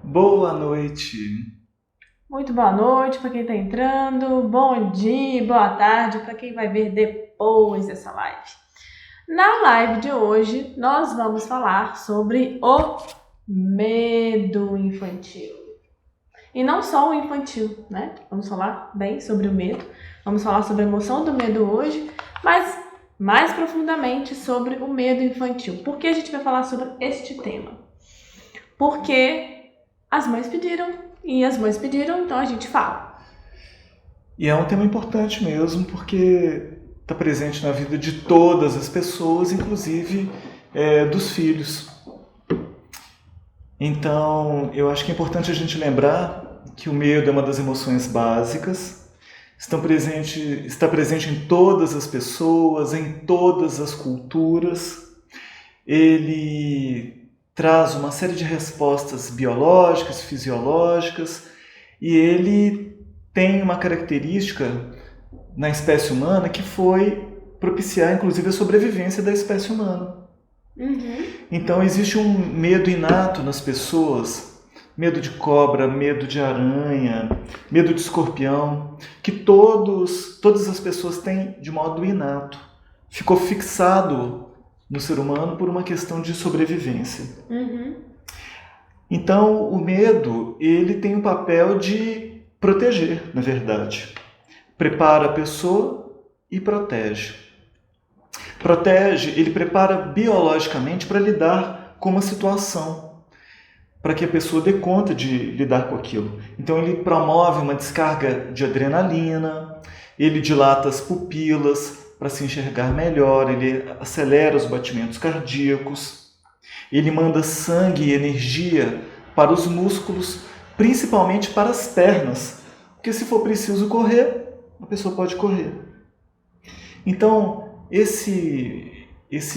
Boa noite. Muito boa noite para quem está entrando, bom dia, boa tarde para quem vai ver depois dessa live. Na live de hoje, nós vamos falar sobre o medo infantil. E não só o infantil, né? Vamos falar bem sobre o medo, vamos falar sobre a emoção do medo hoje, mas mais profundamente sobre o medo infantil. Por que a gente vai falar sobre este tema? Porque as mães pediram. E as mães pediram, então a gente fala. E é um tema importante mesmo, porque está presente na vida de todas as pessoas, inclusive dos filhos. Então, eu acho que é importante a gente lembrar que o medo é uma das emoções básicas, está presente em todas as pessoas, em todas as culturas. Ele traz uma série de respostas biológicas, fisiológicas, e ele tem uma característica na espécie humana que foi propiciar, inclusive, a sobrevivência da espécie humana. Então, existe um medo inato nas pessoas, medo de cobra, medo de aranha, medo de escorpião, que todas as pessoas têm de modo inato. Ficou fixado no ser humano por uma questão de sobrevivência. Então, o medo, ele tem o papel de proteger, na verdade. Prepara a pessoa e protege. Protege, ele prepara biologicamente para lidar com uma situação, para que a pessoa dê conta de lidar com aquilo. Então, ele promove uma descarga de adrenalina, ele dilata as pupilas para se enxergar melhor, ele acelera os batimentos cardíacos, ele manda sangue e energia para os músculos, principalmente para as pernas, porque se for preciso correr, a pessoa pode correr. Então, esse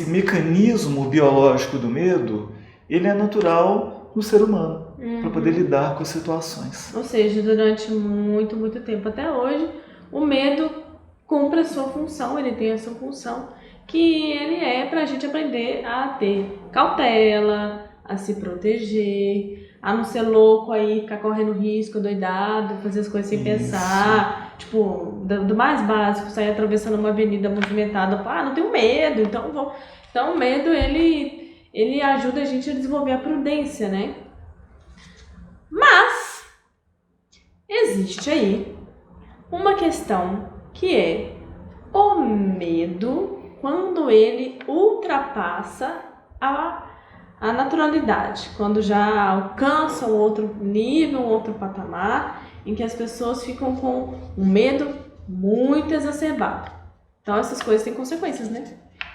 mecanismo biológico do medo, ele é natural no ser humano, para poder lidar com as situações. Ou seja, durante muito, muito tempo até hoje, o medo cumpre a sua função, ele tem a sua função, que ele é para a gente aprender a ter cautela, a se proteger, a não ser louco aí, ficar correndo risco, doidado, fazer as coisas sem pensar, tipo, do mais básico, sair atravessando uma avenida movimentada, não tenho medo, então vou. Então o medo, ele ajuda a gente a desenvolver a prudência, né? Mas existe aí uma questão que é o medo quando ele ultrapassa a naturalidade, quando já alcança um outro nível, um outro patamar, em que as pessoas ficam com um medo muito exacerbado. Então essas coisas têm consequências, né?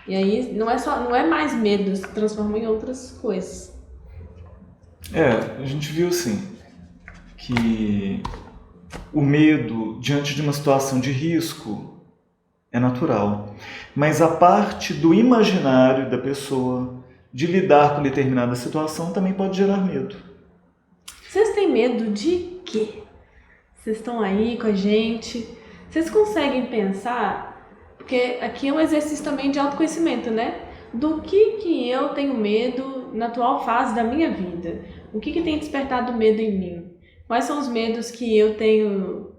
E aí não é mais medo, se transforma em outras coisas. A gente viu assim que o medo diante de uma situação de risco é natural, mas a parte do imaginário da pessoa de lidar com determinada situação também pode gerar medo. Vocês têm medo de quê? Vocês estão aí com a gente? Vocês conseguem pensar? Porque aqui é um exercício também de autoconhecimento, né? Do que eu tenho medo na atual fase da minha vida? O que tem despertado medo em mim? Quais são os medos que eu tenho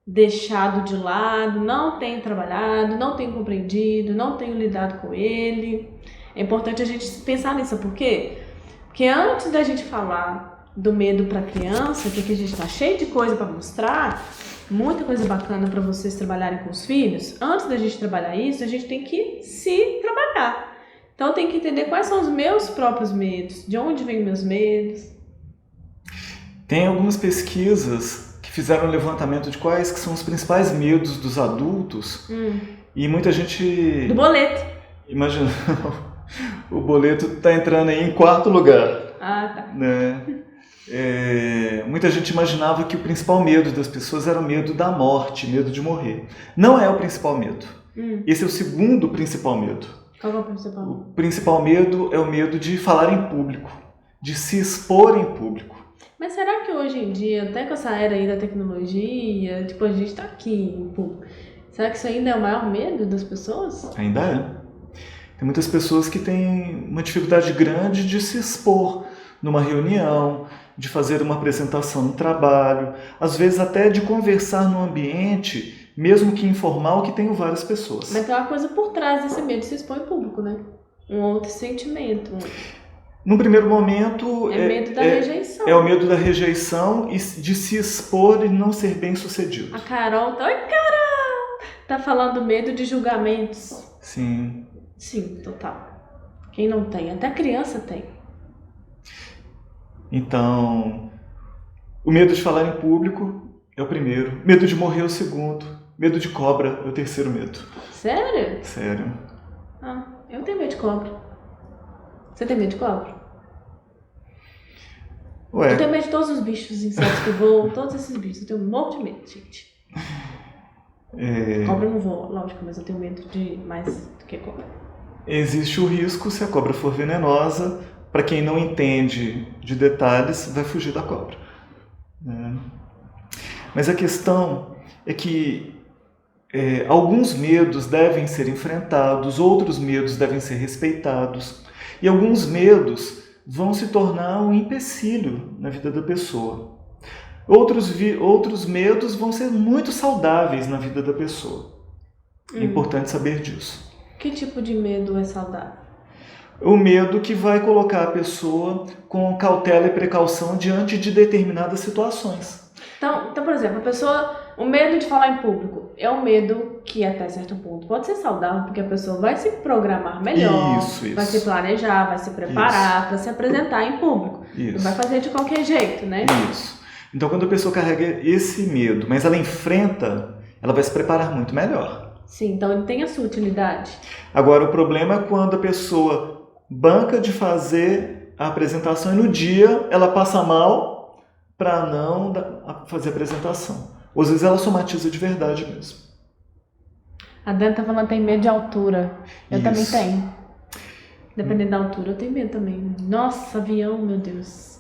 deixado de lado, não tenho trabalhado, não tenho compreendido, não tenho lidado com ele? É importante a gente pensar nisso, por quê? Porque antes da gente falar do medo para criança, que aqui a gente tá cheio de coisa para mostrar, muita coisa bacana para vocês trabalharem com os filhos, antes da gente trabalhar isso, a gente tem que se trabalhar. Então tem que entender quais são os meus próprios medos, de onde vêm meus medos. Tem algumas pesquisas que fizeram um levantamento de quais que são os principais medos dos adultos, e muita gente... Do boleto. Imagina, o boleto está entrando aí em 4º lugar. Tá. Né? Muita gente imaginava que o principal medo das pessoas era o medo da morte, medo de morrer. Não é o principal medo. Esse é o segundo principal medo. Qual é o principal? O principal medo é o medo de falar em público, de se expor em público. Mas será que hoje em dia, até com essa era aí da tecnologia, tipo, a gente tá aqui, será que isso ainda é o maior medo das pessoas? Ainda é. Tem muitas pessoas que têm uma dificuldade grande de se expor numa reunião, de fazer uma apresentação no trabalho, às vezes até de conversar no ambiente, mesmo que informal, que tem várias pessoas. Mas tem uma coisa por trás desse medo de se expor em público, né? Um outro sentimento. No primeiro momento... É medo da rejeição. É o medo da rejeição e de se expor e não ser bem sucedido. A Carol tá... Oi, Carol! Tá falando medo de julgamentos. Sim. Sim, total. Quem não tem? Até criança tem. Então, o medo de falar em público é o primeiro. Medo de morrer é o segundo. Medo de cobra é o terceiro medo. Sério? Sério. Ah, eu tenho medo de cobra. Você tem medo de cobra? Ué. Eu tenho medo de todos os bichos, insetos que voam, todos esses bichos. Eu tenho um monte de medo, gente. Cobra não voa, lógico, mas eu tenho medo de mais do que cobra. Existe o risco, se a cobra for venenosa, para quem não entende de detalhes, vai fugir da cobra. Mas a questão é que alguns medos devem ser enfrentados, outros medos devem ser respeitados, e alguns medos vão se tornar um empecilho na vida da pessoa. Outros medos vão ser muito saudáveis na vida da pessoa. É importante saber disso. Que tipo de medo é saudável? O medo que vai colocar a pessoa com cautela e precaução diante de determinadas situações. Então, por exemplo, o medo de falar em público é um medo que até certo ponto pode ser saudável, porque a pessoa vai se programar melhor, Isso. vai se planejar, vai se preparar para se apresentar em público. Isso. Não vai fazer de qualquer jeito, né? Isso. Então, quando a pessoa carrega esse medo, mas ela enfrenta, ela vai se preparar muito melhor. Sim, então ele tem a sua utilidade. Agora, o problema é quando a pessoa banca de fazer a apresentação e no dia ela passa mal para não fazer a apresentação. Ou às vezes ela somatiza de verdade mesmo. A Dani tá falando que tem medo de altura. Eu Isso. também tenho. Dependendo da altura, eu tenho medo também. Nossa, avião, meu Deus.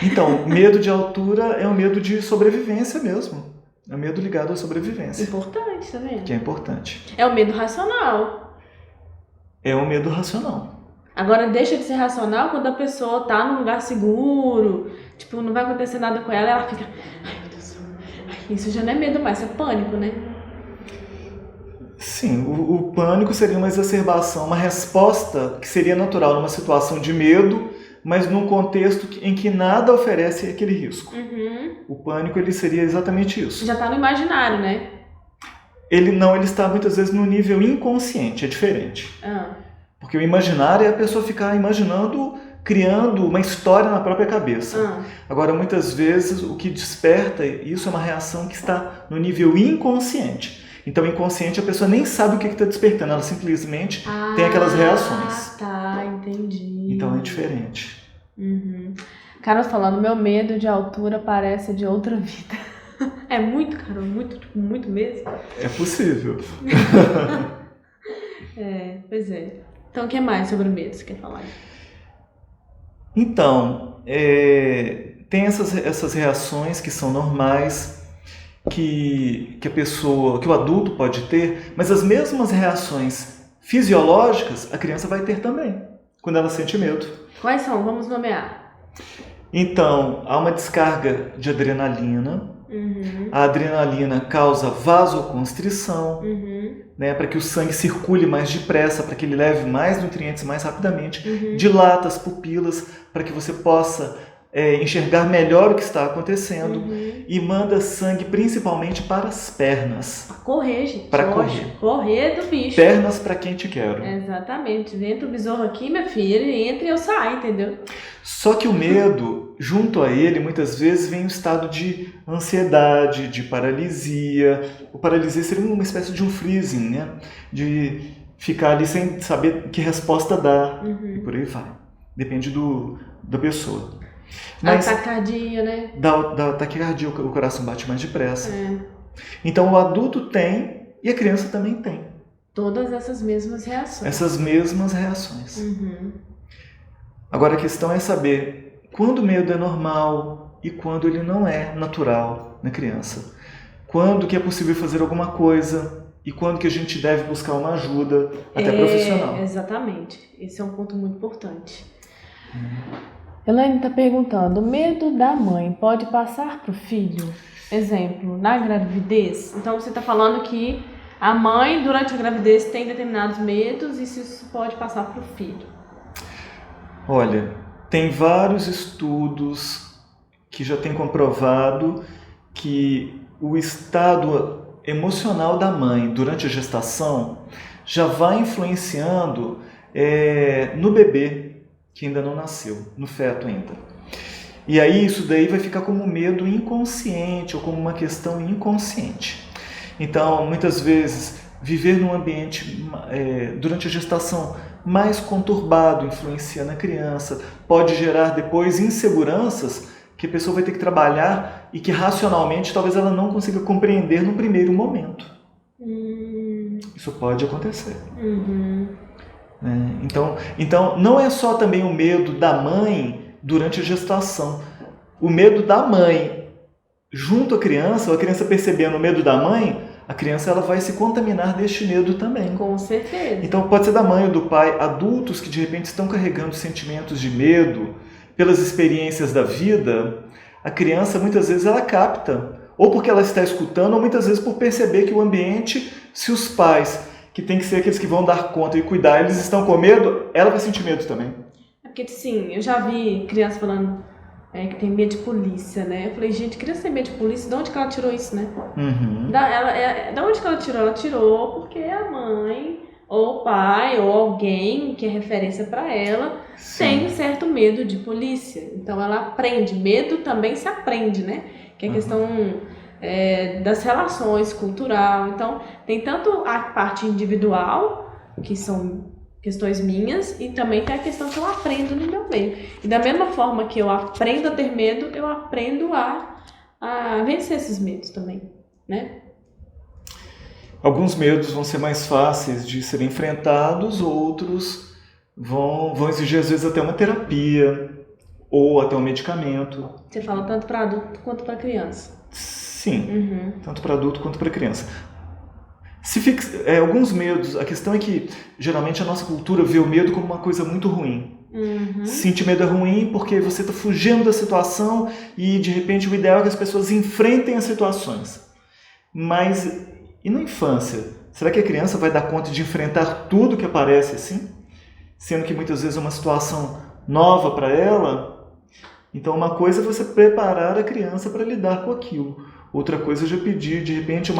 Então, medo de altura é um medo de sobrevivência mesmo. É um medo ligado à sobrevivência. Importante, tá vendo? Que é importante. É o medo racional. É um medo racional. Agora deixa de ser racional quando a pessoa tá num lugar seguro, tipo, não vai acontecer nada com ela, ela fica, ai meu Deus, isso já não é medo mais, isso é pânico, né? Sim, o pânico seria uma exacerbação, uma resposta que seria natural numa situação de medo, mas num contexto em que nada oferece aquele risco. O pânico ele seria exatamente isso. Já tá no imaginário, né? Ele está muitas vezes no nível inconsciente, é diferente. Porque o imaginário é a pessoa ficar imaginando, criando uma história na própria cabeça. Agora, muitas vezes, o que desperta isso é uma reação que está no nível inconsciente. Então, inconsciente, a pessoa nem sabe o que está despertando, ela simplesmente tem aquelas reações. Tá, entendi. Então, é diferente. Carol falando, meu medo de altura parece de outra vida. É muito, Carol, muito mesmo? É possível. Pois é. Então, o que mais sobre medo você quer falar? Então, tem essas reações que são normais, que o adulto pode ter, mas as mesmas reações fisiológicas a criança vai ter também, quando ela sente medo. Quais são? Vamos nomear. Então, há uma descarga de adrenalina. A adrenalina causa vasoconstrição, né, para que o sangue circule mais depressa, para que ele leve mais nutrientes mais rapidamente. Dilata as pupilas para que você possa enxergar melhor o que está acontecendo e manda sangue principalmente para as pernas. Para correr, gente. Para correr. Correr do bicho. Pernas para quem te quero. Exatamente. Entra o besouro aqui, minha filha, ele entra e eu saio, entendeu? Só que o medo, junto a ele, muitas vezes vem um estado de ansiedade, de paralisia. O paralisia seria uma espécie de um freezing, né? De ficar ali sem saber que resposta dar. E por aí vai. Depende da pessoa. Mas a taquicardia, né? Da taquicardia, o coração bate mais depressa. Então o adulto tem e a criança também tem. Todas essas mesmas reações. Essas mesmas reações. Agora a questão é saber quando o medo é normal e quando ele não é natural na criança. Quando que é possível fazer alguma coisa e quando que a gente deve buscar uma ajuda até profissional. Exatamente. Esse é um ponto muito importante. Elaine está perguntando, o medo da mãe pode passar para o filho? Exemplo, na gravidez. Então você está falando que a mãe, durante a gravidez, tem determinados medos e isso pode passar para o filho. Olha, tem vários estudos que já têm comprovado que o estado emocional da mãe durante a gestação já vai influenciando no bebê que ainda não nasceu, no feto ainda. E aí isso daí vai ficar como medo inconsciente ou como uma questão inconsciente. Então, muitas vezes, viver num ambiente durante a gestação mais conturbado influencia na criança, pode gerar depois inseguranças que a pessoa vai ter que trabalhar e que racionalmente talvez ela não consiga compreender no primeiro momento. Isso pode acontecer. Então, não é só também o medo da mãe durante a gestação. O medo da mãe junto à criança, ou a criança percebendo o medo da mãe, a criança ela vai se contaminar deste medo também. Com certeza. Então pode ser da mãe ou do pai, adultos que de repente estão carregando sentimentos de medo pelas experiências da vida, a criança muitas vezes ela capta, ou porque ela está escutando, ou muitas vezes por perceber que o ambiente, se os pais, que tem que ser aqueles que vão dar conta e cuidar, eles estão com medo, ela vai sentir medo também. É porque, sim, eu já vi criança falando que tem medo de polícia, né? Eu falei, gente, criança tem medo de polícia, de onde que ela tirou isso, né? Da onde que ela tirou? Ela tirou porque a mãe, ou o pai, ou alguém que é referência para ela, tem um certo medo de polícia. Então ela aprende. Medo também se aprende, né? Que é a questão das relações, cultural. Então tem tanto a parte individual, que são questões minhas, e também tem a questão que eu aprendo no meu meio. E da mesma forma que eu aprendo a ter medo, eu aprendo a vencer esses medos também, né? Alguns medos vão ser mais fáceis de serem enfrentados, outros vão exigir às vezes até uma terapia ou até um medicamento. Você fala tanto para adulto quanto para criança. Sim, tanto para adulto quanto para criança. Alguns medos, a questão é que geralmente a nossa cultura vê o medo como uma coisa muito ruim. Sentir medo é ruim porque você está fugindo da situação e de repente o ideal é que as pessoas enfrentem as situações. Mas e na infância? Será que a criança vai dar conta de enfrentar tudo que aparece assim? Sendo que muitas vezes é uma situação nova para ela? Então uma coisa é você preparar a criança para lidar com aquilo. Outra coisa é já pedir, de repente,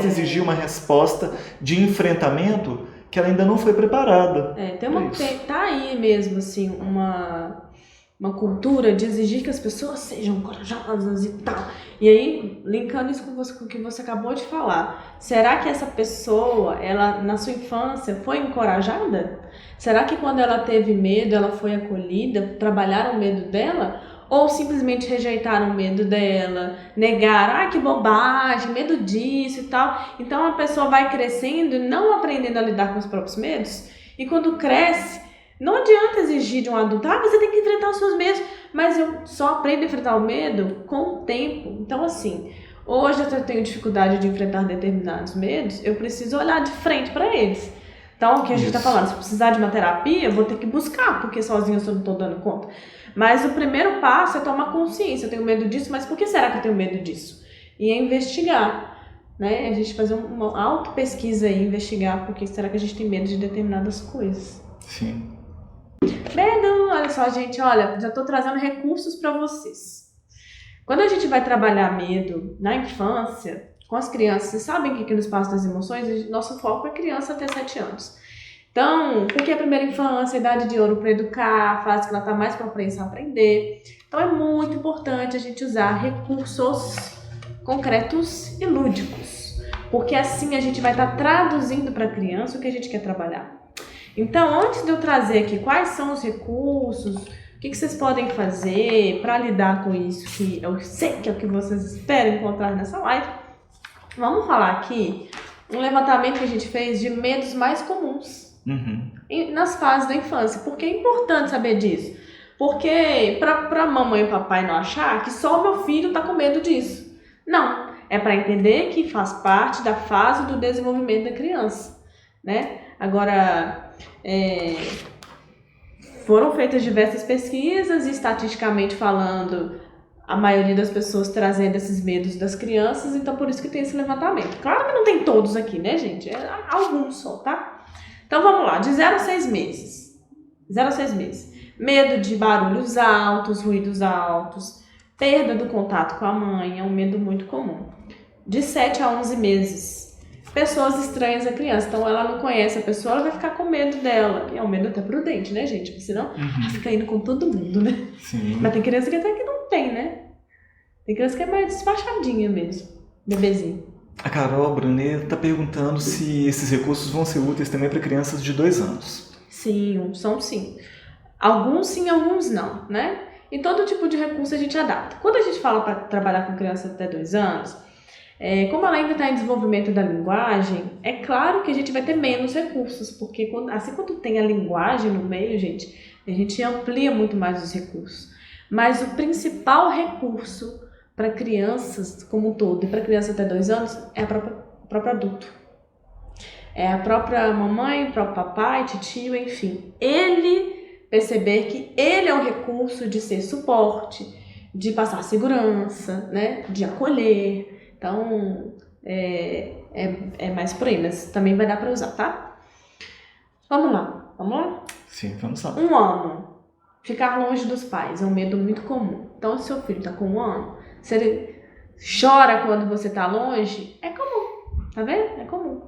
exigir uma resposta de enfrentamento que ela ainda não foi preparada. Tá aí mesmo, assim, uma cultura de exigir que as pessoas sejam corajosas e tal. E aí, linkando isso com o que você acabou de falar, será que essa pessoa, ela na sua infância foi encorajada? Será que quando ela teve medo, ela foi acolhida, trabalharam o medo dela? Ou simplesmente rejeitaram o medo dela, negaram, que bobagem, medo disso e tal. Então a pessoa vai crescendo e não aprendendo a lidar com os próprios medos. E quando cresce, não adianta exigir de um adulto, você tem que enfrentar os seus medos. Mas eu só aprendo a enfrentar o medo com o tempo. Então assim, hoje eu tenho dificuldade de enfrentar determinados medos, eu preciso olhar de frente para eles. Então o que a gente está falando, se precisar de uma terapia, eu vou ter que buscar, porque sozinho eu não estou dando conta. Mas o primeiro passo é tomar consciência. Eu tenho medo disso, mas por que será que eu tenho medo disso? E é investigar, né? A gente fazer uma auto-pesquisa e investigar por que será que a gente tem medo de determinadas coisas. Sim. Medo, olha só, gente, já estou trazendo recursos para vocês. Quando a gente vai trabalhar medo na infância, com as crianças, vocês sabem que aqui no Espaço das Emoções, nosso foco é criança até 7 anos. Então, porque a primeira infância, a idade de ouro para educar, a fase que ela está mais propensa a aprender. Então, é muito importante a gente usar recursos concretos e lúdicos, porque assim a gente vai estar traduzindo para a criança o que a gente quer trabalhar. Então, antes de eu trazer aqui quais são os recursos, o que vocês podem fazer para lidar com isso, que eu sei que é o que vocês esperam encontrar nessa live, vamos falar aqui um levantamento que a gente fez de medos mais comuns. Nas fases da infância. Por que é importante saber disso? Porque pra mamãe e papai não achar que só o meu filho tá com medo disso. Não, é para entender que faz parte da fase do desenvolvimento da criança, né? Agora, foram feitas diversas pesquisas e, estatisticamente falando, a maioria das pessoas trazendo esses medos das crianças, então por isso que tem esse levantamento. Claro que não tem todos aqui, né, gente? É alguns só, tá? Então vamos lá, de 0 a 6 meses. 0 a 6 meses. Medo de barulhos altos, ruídos altos, perda do contato com a mãe, é um medo muito comum. De 7 a 11 meses. Pessoas estranhas à criança, então ela não conhece a pessoa, ela vai ficar com medo dela. E é um medo até prudente, né, gente? Porque senão ela fica indo com todo mundo, né? Sim. Mas tem criança que até que não tem, né? Tem criança que é mais despachadinha mesmo, bebezinho. A Carol Brunet está perguntando se esses recursos vão ser úteis também para crianças de 2 anos. Sim, são sim. Alguns sim, alguns não, né? E todo tipo de recurso a gente adapta. Quando a gente fala para trabalhar com criança até 2 anos, como ela ainda está em desenvolvimento da linguagem, é claro que a gente vai ter menos recursos, porque quando tem a linguagem no meio, gente, a gente amplia muito mais os recursos. Mas o principal recurso para crianças como um todo, e para criança até 2 anos, é o próprio adulto. É a própria mamãe, o próprio papai, tio, enfim. Ele perceber que ele é um recurso de ser suporte, de passar segurança, né? De acolher. Então, é mais por aí, mas também vai dar para usar, tá? Vamos lá. Sim, vamos lá. 1 ano. Ficar longe dos pais é um medo muito comum. Então, se seu filho está com 1 ano, se ele chora quando você está longe, é comum. Tá vendo? É comum.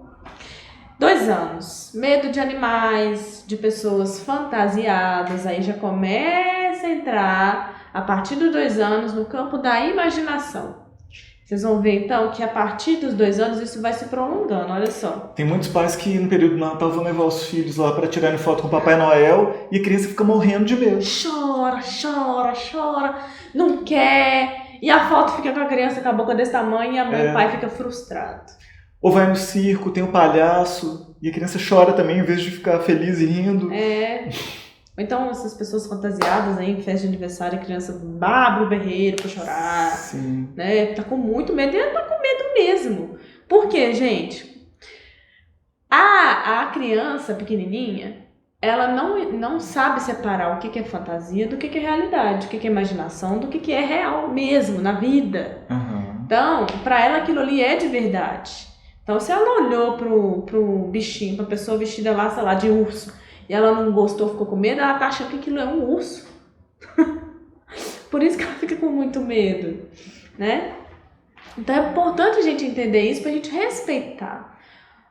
2 anos. Medo de animais, de pessoas fantasiadas. Aí já começa a entrar, a partir dos 2 anos, no campo da imaginação. Vocês vão ver, então, que a partir dos 2 anos isso vai se prolongando, olha só. Tem muitos pais que no período do Natal vão levar os filhos lá para tirarem foto com o Papai Noel e a criança fica morrendo de medo. Chora, não quer. E a foto fica com a criança com a boca desse tamanho e a mãe e o pai fica frustrado. Ou vai no circo, tem um palhaço e a criança chora também em vez de ficar feliz e rindo. Ou então essas pessoas fantasiadas aí em festa de aniversário, a criança abre o berreiro pra chorar. Sim. Né? Tá com muito medo e ela tá com medo mesmo. Por quê, gente? A criança pequenininha, ela não sabe separar o que é fantasia do que é realidade, o que é imaginação do que é real mesmo na vida. Uhum. Então, pra ela aquilo ali é de verdade. Então, se ela olhou pro bichinho, pra pessoa vestida lá, sei lá, de urso, e ela não gostou, ficou com medo, ela tá achando que aquilo é um urso. Por isso que ela fica com muito medo, né? Então é importante a gente entender isso pra gente respeitar.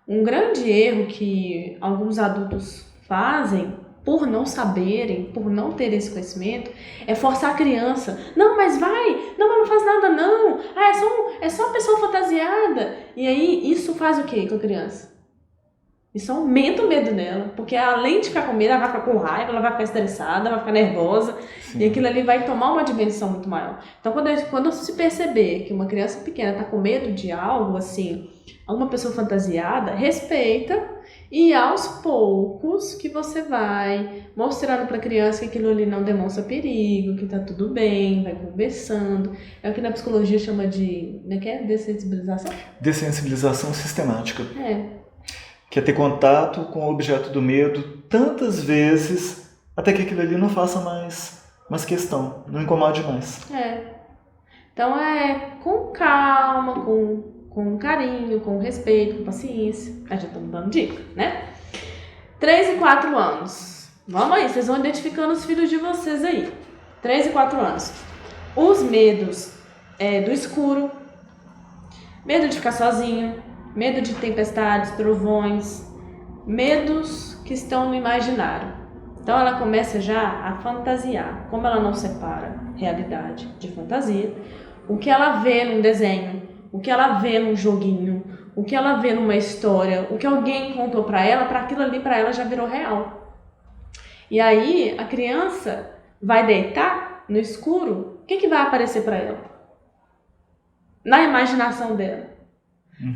Um grande erro que alguns adultos fazem, por não saberem, por não terem esse conhecimento, é forçar a criança. Não, mas vai! Não, mas não faz nada não! Ah, é só uma pessoa fantasiada! E aí, isso faz o quê com a criança? Isso aumenta o medo dela, porque além de ficar com medo, ela vai ficar com raiva, ela vai ficar estressada, vai ficar nervosa, e aquilo ali vai tomar uma dimensão muito maior. Então, quando se perceber que uma criança pequena está com medo de algo, assim, alguma pessoa fantasiada, respeita, e aos poucos que você vai mostrando para a criança que aquilo ali não demonstra perigo, que tá tudo bem, vai conversando. É o que na psicologia chama de, como é que é? Dessensibilização? Dessensibilização sistemática. Que é ter contato com o objeto do medo tantas vezes até que aquilo ali não faça mais questão, não incomode mais. Então com calma, com carinho, com respeito, com paciência. Já estamos dando dica, né? 3 e 4 anos. Vamos aí, vocês vão identificando os filhos de vocês aí. 3 e 4 anos. Os medos do escuro, medo de ficar sozinho, medo de tempestades, trovões, medos que estão no imaginário. Então ela começa já a fantasiar. Como ela não separa realidade de fantasia, o que ela vê num desenho, o que ela vê num joguinho, o que ela vê numa história, o que alguém contou para ela, para aquilo ali para ela já virou real. E aí a criança vai deitar no escuro, o que vai aparecer para ela? Na imaginação dela.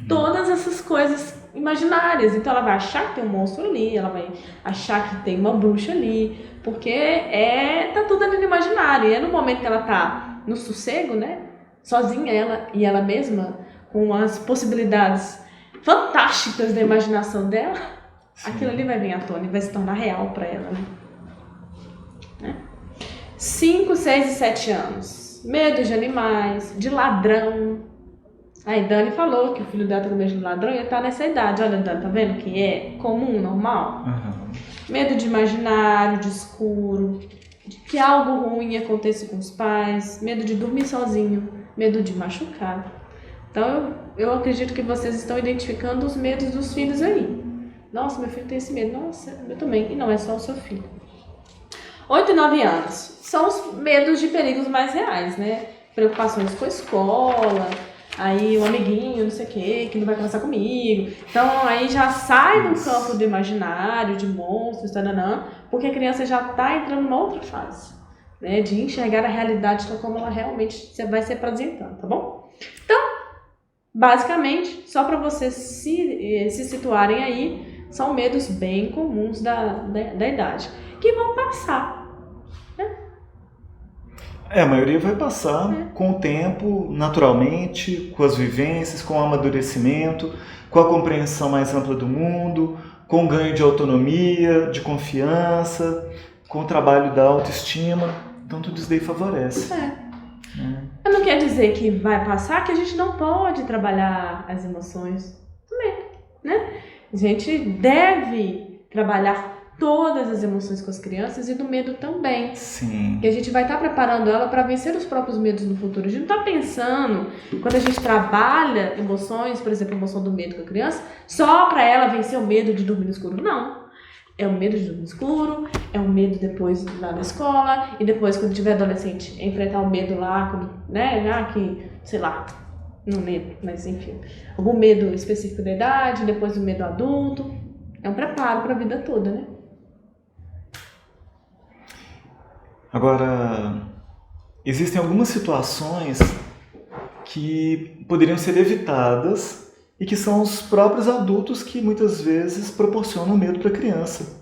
Todas essas coisas imaginárias. Então ela vai achar que tem um monstro ali, ela vai achar que tem uma bruxa ali, porque tá tudo ali no imaginário. E é no momento que ela tá no sossego, né? Sozinha, ela mesma, com as possibilidades fantásticas da imaginação dela, aquilo ali vai vir à tona e vai se tornar real para ela, né? 5, 6 e 7 anos. Medo de animais, de ladrão. Aí Dani falou que o filho dela tá com medo de ladrão e ele tá nessa idade. Olha, Dani, tá vendo que é comum, normal? Uhum. Medo de imaginário, de escuro, de que algo ruim aconteça com os pais, medo de dormir sozinho, medo de machucar. Então eu acredito que vocês estão identificando os medos dos filhos aí. Nossa, meu filho tem esse medo. Nossa, eu também. E não é só o seu filho. 8 e 9 anos são os medos de perigos mais reais, né? Preocupações com a escola, aí o amiguinho, não sei o que não vai conversar comigo. Então aí já sai do campo do imaginário, de monstros, taranã, porque a criança já está entrando numa outra fase, né? De enxergar a realidade como ela realmente vai se apresentando, tá bom? Então, basicamente, só para vocês se situarem aí, são medos bem comuns da idade, que vão passar. A maioria vai passar com o tempo, naturalmente, com as vivências, com o amadurecimento, com a compreensão mais ampla do mundo, com o ganho de autonomia, de confiança, com o trabalho da autoestima. Então tudo isso daí favorece. Não quer dizer que vai passar, que a gente não pode trabalhar as emoções também, né? A gente deve trabalhar todas as emoções com as crianças e do medo também. Sim. Que a gente vai estar preparando ela para vencer os próprios medos no futuro. A gente não está pensando, quando a gente trabalha emoções, por exemplo, a emoção do medo com a criança, só para ela vencer o medo de dormir no escuro. Não. É o medo de dormir no escuro, é o medo depois lá na escola, e depois, quando tiver adolescente, enfrentar o medo lá, quando, né, que, sei lá, não lembro, mas enfim, algum medo específico da idade, depois o medo adulto. É um preparo para a vida toda, né? Agora, existem algumas situações que poderiam ser evitadas e que são os próprios adultos que muitas vezes proporcionam medo para a criança.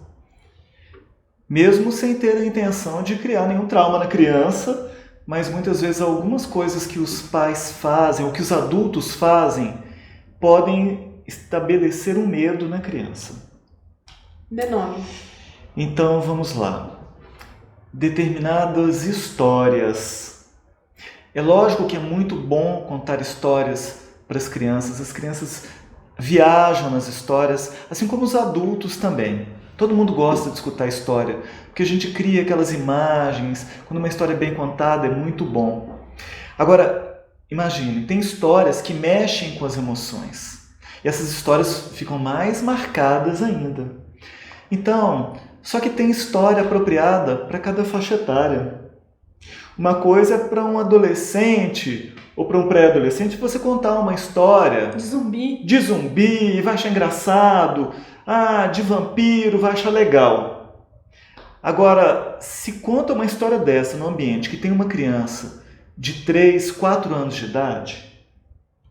Mesmo sem ter a intenção de criar nenhum trauma na criança, mas muitas vezes algumas coisas que os pais fazem ou que os adultos fazem podem estabelecer um medo na criança. Dê nome. Então vamos lá. Determinadas histórias. É lógico que é muito bom contar histórias para as crianças viajam nas histórias, assim como os adultos também. Todo mundo gosta de escutar história, porque a gente cria aquelas imagens, quando uma história é bem contada é muito bom. Agora, imagine, tem histórias que mexem com as emoções, e essas histórias ficam mais marcadas ainda. Então, só que tem história apropriada para cada faixa etária. Uma coisa é para um adolescente ou para um pré-adolescente você contar uma história de zumbi, vai achar engraçado, de vampiro, vai achar legal. Agora, se conta uma história dessa num ambiente que tem uma criança de 3, 4 anos de idade,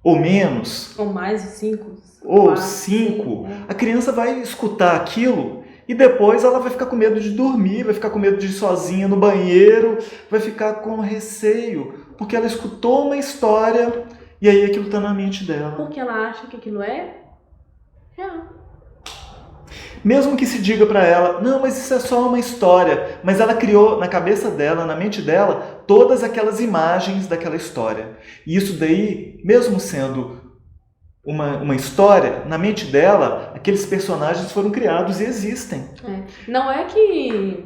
ou menos, ou mais, 5, ou 5, a criança vai escutar aquilo e depois ela vai ficar com medo de dormir, vai ficar com medo de ir sozinha no banheiro, vai ficar com receio, porque ela escutou uma história e aí aquilo está na mente dela. Porque ela acha que aquilo é real. Mesmo que se diga para ela, não, mas isso é só uma história, mas ela criou na cabeça dela, na mente dela, todas aquelas imagens daquela história. E isso daí, mesmo sendo uma história, na mente dela, aqueles personagens foram criados e existem. Não é que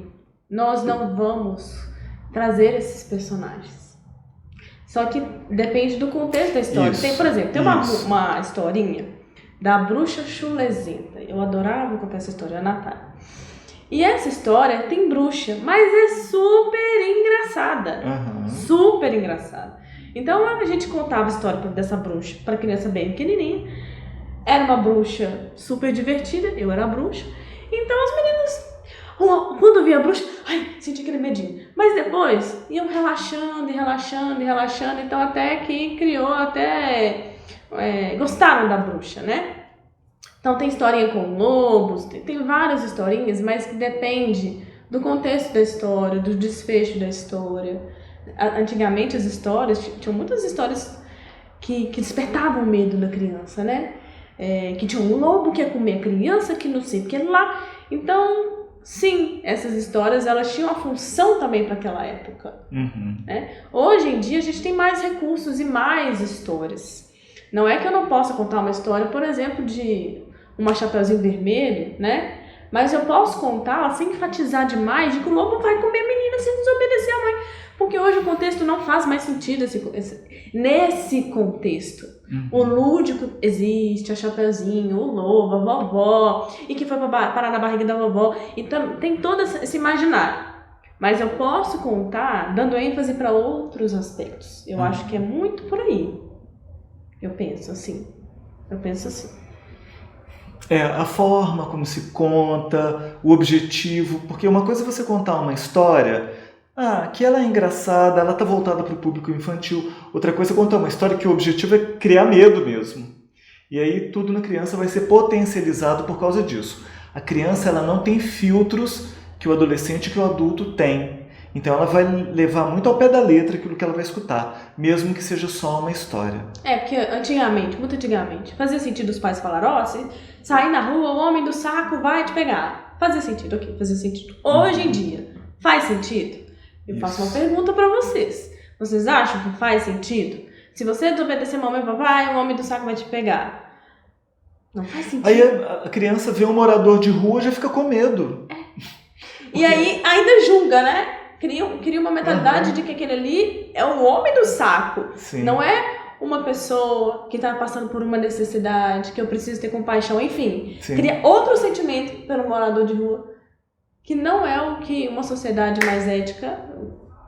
nós não vamos trazer esses personagens. Só que depende do contexto da história. Isso, Tem, por exemplo, tem uma historinha da bruxa chulesenta. Eu adorava contar essa história, a Natália. E essa história tem bruxa, mas é super engraçada. Super engraçada. Então a gente contava a história dessa bruxa para criança bem pequenininha. Era uma bruxa super divertida, eu era a bruxa. Então os meninos, quando via a bruxa, sentia aquele medinho. Mas depois iam relaxando e relaxando e relaxando. Então até que criou, gostaram da bruxa, né? Então tem historinha com lobos, tem várias historinhas, mas que depende do contexto da história, do desfecho da história. Antigamente as histórias, tinham muitas histórias que despertavam medo da criança, né? Que tinha um lobo que ia comer a criança, que não sei o que lá. Então, sim, essas histórias elas tinham uma função também para aquela época. Uhum. Né? Hoje em dia a gente tem mais recursos e mais histórias. Não é que eu não possa contar uma história, por exemplo, de uma Chapeuzinho Vermelho, né? Mas eu posso contar sem enfatizar demais de que o lobo vai comer a menina sem desobedecer a mãe. Porque hoje o contexto não faz mais sentido nesse contexto. Uhum. O lúdico existe, a Chapeuzinho, o lobo, a vovó, e que foi parar na barriga da vovó. Então tem todo esse imaginário. Mas eu posso contar dando ênfase para outros aspectos. Eu acho que é muito por aí. Eu penso assim. A forma como se conta, o objetivo, porque uma coisa é você contar uma história, que ela é engraçada, ela está voltada para o público infantil. Outra coisa é contar uma história que o objetivo é criar medo mesmo. E aí tudo na criança vai ser potencializado por causa disso. A criança ela não tem filtros que o adolescente e que o adulto tem. Então ela vai levar muito ao pé da letra aquilo que ela vai escutar, mesmo que seja só uma história. Porque antigamente, muito antigamente, fazia sentido os pais falarem, se sair na rua, o homem do saco vai te pegar. Fazia sentido, ok, fazia sentido. Hoje em dia, faz sentido? Eu faço uma pergunta pra vocês. Vocês acham que faz sentido? Se você desobedecer mamãe e papai, o homem do saco vai te pegar. Não faz sentido. Aí a criança vê um morador de rua e já fica com medo. E aí ainda julga, né? Cria uma mentalidade de que aquele ali é o homem do saco. Sim. Não é uma pessoa que está passando por uma necessidade, que eu preciso ter compaixão, enfim. Sim. Cria outro sentimento pelo morador de rua, que não é o que uma sociedade mais ética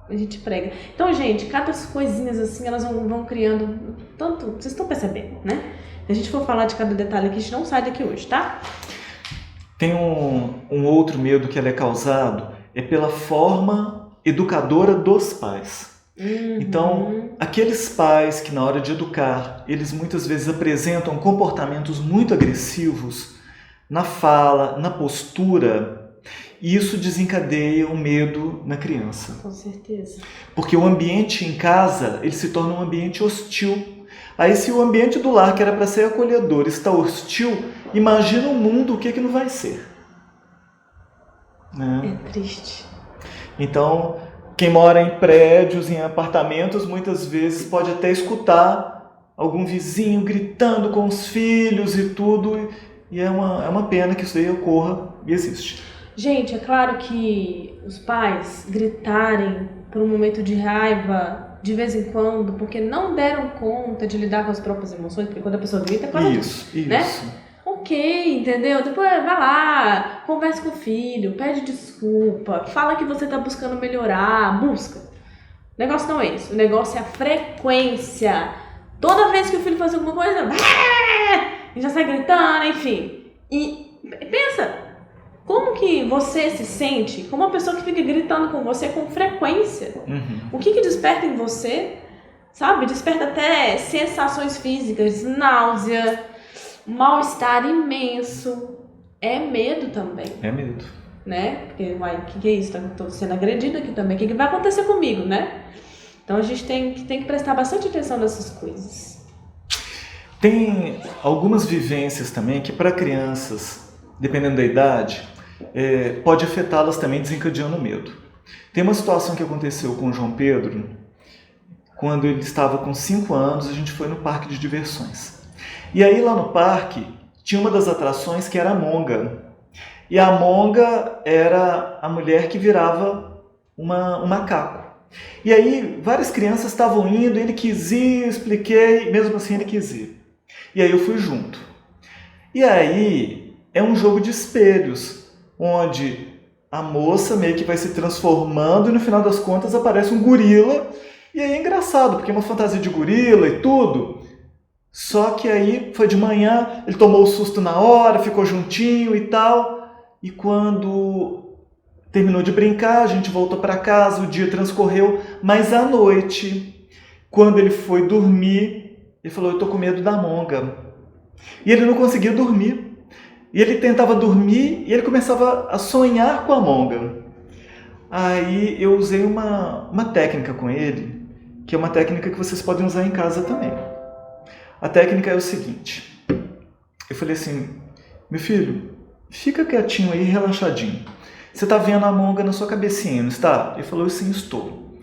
a gente prega. Então, gente, cada coisinhas assim, elas vão criando tanto... Vocês estão percebendo, né? Se a gente for falar de cada detalhe aqui, a gente não sai daqui hoje, tá? Tem um outro medo que ele é causado, é pela forma educadora dos pais. Uhum. Então, aqueles pais que na hora de educar, eles muitas vezes apresentam comportamentos muito agressivos na fala, na postura, e isso desencadeia o medo na criança. Com certeza. Porque o ambiente em casa, ele se torna um ambiente hostil. Aí se o ambiente do lar, que era para ser acolhedor, está hostil, imagina o mundo, o que não vai ser. Né? É triste. Então, quem mora em prédios, em apartamentos, muitas vezes pode até escutar algum vizinho gritando com os filhos e tudo, e é uma pena que isso aí ocorra e existe. Gente, é claro que os pais gritarem por um momento de raiva de vez em quando, porque não deram conta de lidar com as próprias emoções, porque quando a pessoa grita é quase isso, né? Ok, entendeu? Depois vai lá, conversa com o filho, pede desculpa, fala que você tá buscando melhorar, busca. O negócio não é isso, o negócio é a frequência. Toda vez que o filho faz alguma coisa, e já sai gritando, enfim. E pensa, como que você se sente como uma pessoa que fica gritando com você com frequência? Uhum. O que desperta em você, sabe? Desperta até sensações físicas, náusea, mal-estar imenso. É medo também. É medo. Né? Porque, o que é isso? Estou sendo agredido aqui também. O que vai acontecer comigo, né? Então a gente tem que prestar bastante atenção nessas coisas. Tem algumas vivências também que para crianças, dependendo da idade, pode afetá-las também desencadeando medo. Tem uma situação que aconteceu com o João Pedro, quando ele estava com 5 anos, a gente foi no parque de diversões. E aí lá no parque tinha uma das atrações que era a monga. E a monga era a mulher que virava um macaco. E aí várias crianças estavam indo, ele quis ir, eu expliquei, mesmo assim ele quis ir. E aí eu fui junto. E aí é um jogo de espelhos, onde a moça meio que vai se transformando e no final das contas aparece um gorila. E aí é engraçado, porque é uma fantasia de gorila e tudo. Só que aí foi de manhã, ele tomou o susto na hora, ficou juntinho e tal. E quando terminou de brincar, a gente voltou para casa, o dia transcorreu. Mas à noite, quando ele foi dormir, ele falou, eu tô com medo da monga. E ele não conseguia dormir. E ele tentava dormir e ele começava a sonhar com a monga. Aí eu usei uma técnica com ele, que é uma técnica que vocês podem usar em casa também. A técnica é o seguinte, eu falei assim, meu filho, fica quietinho aí, relaxadinho. Você está vendo a monga na sua cabecinha, não está? Ele falou, sim, estou.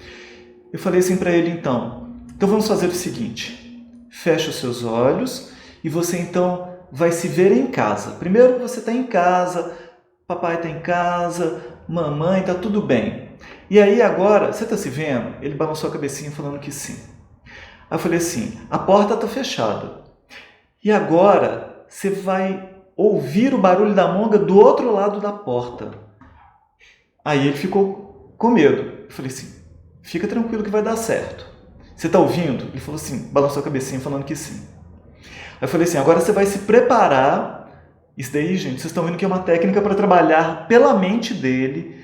Eu falei assim para ele, então vamos fazer o seguinte, fecha os seus olhos e você então vai se ver em casa. Primeiro você está em casa, papai está em casa, mamãe, está tudo bem. E aí agora, você está se vendo? Ele balançou a cabecinha falando que sim. Aí eu falei assim, a porta está fechada. E agora você vai ouvir o barulho da monga do outro lado da porta. Aí ele ficou com medo. Eu falei assim, fica tranquilo que vai dar certo. Você está ouvindo? Ele falou assim, balançou a cabecinha falando que sim. Aí eu falei assim, agora você vai se preparar. Isso daí, gente, vocês estão vendo que é uma técnica para trabalhar pela mente dele,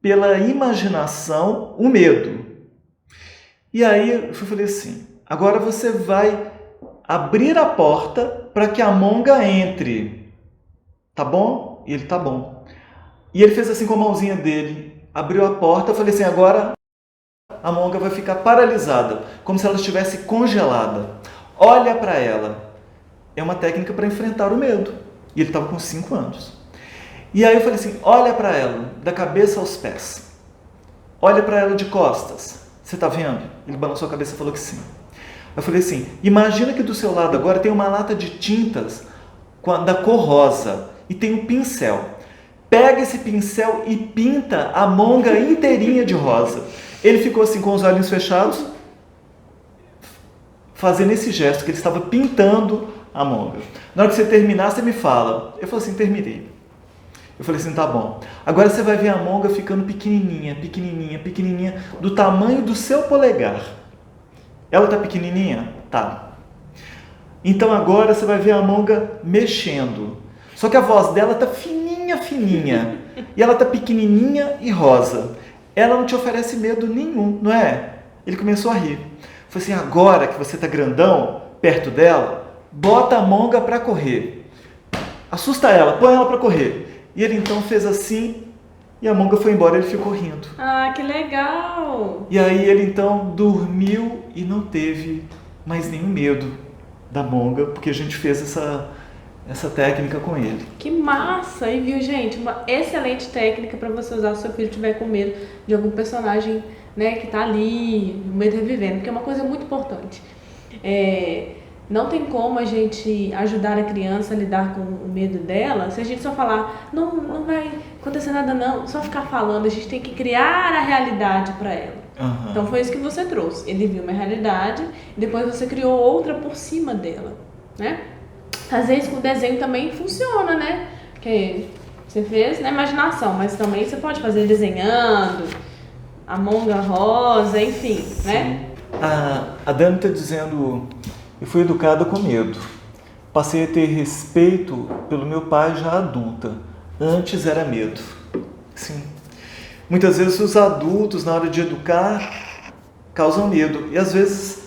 pela imaginação, o medo. E aí eu falei assim, agora você vai abrir a porta para que a monga entre. Tá bom? E ele, tá bom. E ele fez assim com a mãozinha dele, abriu a porta, eu falei assim, agora a monga vai ficar paralisada, como se ela estivesse congelada. Olha para ela. É uma técnica para enfrentar o medo. E ele estava com 5 anos. E aí eu falei assim, olha para ela, da cabeça aos pés. Olha para ela de costas. Você está vendo? Ele balançou a cabeça e falou que sim. Eu falei assim, imagina que do seu lado agora tem uma lata de tintas da cor rosa e tem um pincel. Pega esse pincel e pinta a monga inteirinha de rosa. Ele ficou assim com os olhos fechados, fazendo esse gesto que ele estava pintando a monga. Na hora que você terminar, você me fala. Eu falei assim, terminei. Eu falei assim, tá bom. Agora você vai ver a monga ficando pequenininha, pequenininha, pequenininha, do tamanho do seu polegar. Ela tá pequenininha? Tá. Então agora você vai ver a monga mexendo. Só que a voz dela tá fininha, fininha. E ela tá pequenininha e rosa. Ela não te oferece medo nenhum, não é? Ele começou a rir. Falei assim, agora que você tá grandão, perto dela, bota a monga para correr. Assusta ela, põe ela para correr. E ele então fez assim, e a monga foi embora, ele ficou rindo. Ah, que legal! E aí ele então dormiu e não teve mais nenhum medo da monga, porque a gente fez essa técnica com ele. Que massa! E viu, gente, uma excelente técnica para você usar se seu filho tiver com medo de algum personagem, né, que tá ali, o medo revivendo, porque é uma coisa muito importante. Não tem como a gente ajudar a criança a lidar com o medo dela se a gente só falar, não vai acontecer nada não, só ficar falando, a gente tem que criar a realidade para ela. Uhum. Então foi isso que você trouxe. Ele viu uma realidade e depois você criou outra por cima dela, né? Às vezes com o desenho também funciona, né? Porque você fez na imaginação, mas também você pode fazer desenhando, a monga rosa, enfim, Sim. né? A Dani está dizendo, eu fui educada com medo. Passei a ter respeito pelo meu pai já adulta. Antes era medo. Sim. Muitas vezes os adultos, na hora de educar, causam medo. E às vezes,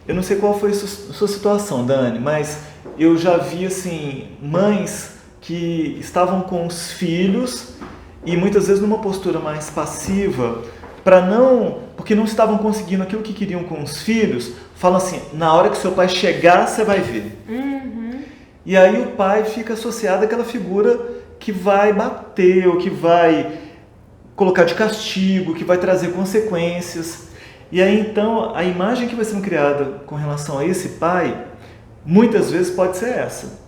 eu não sei qual foi a sua situação, Dani, mas eu já vi assim, mães que estavam com os filhos e muitas vezes numa postura mais passiva, porque não estavam conseguindo aquilo que queriam com os filhos, falam assim, na hora que seu pai chegar, você vai ver. Uhum. E aí o pai fica associado àquela figura que vai bater, ou que vai colocar de castigo, que vai trazer consequências. E aí então a imagem que vai sendo criada com relação a esse pai, muitas vezes pode ser essa,